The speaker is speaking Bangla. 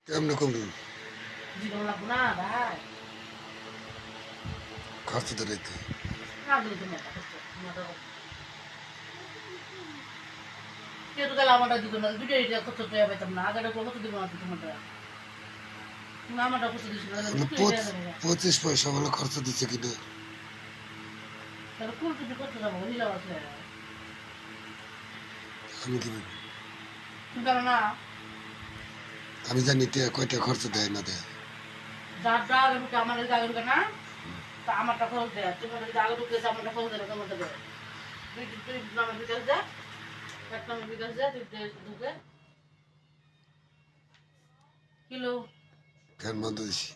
কেমনে কমবি? জীবন লাগবো না ভাই। খরচ ধরাইতে না দিলে তুমি একটা করছো কেউ তো গেলে আমারটা দিত না ভিডিও এটা করছো তো পাইতাম না আগে কত দিব না তোমারটা তুমি আমারটা করছো দিস না মানে বুঝতে এটা যাবো 25 পয়সা বলে খরচ দিচ্ছে কিনা তাহলে কোন কিছু করতে যাবো হিসাব আছে আমি কি বলবো? তুমি জানো না আমি জানি কয়টা খরচ দেয় না দেয়। যার যা আগে ঢুকে আমার আগে ঢুকে না তা আমারটা খরচ দেয় তোমার যদি আগে ঢুকেছে আমারটা খরচ দেবে তোমার দেবে তুই নামের বিকাশ দেয় এক নামের বিকাশ দেয় তুই ঢুকে কিলো ফ্যান বন্ধ দিছি।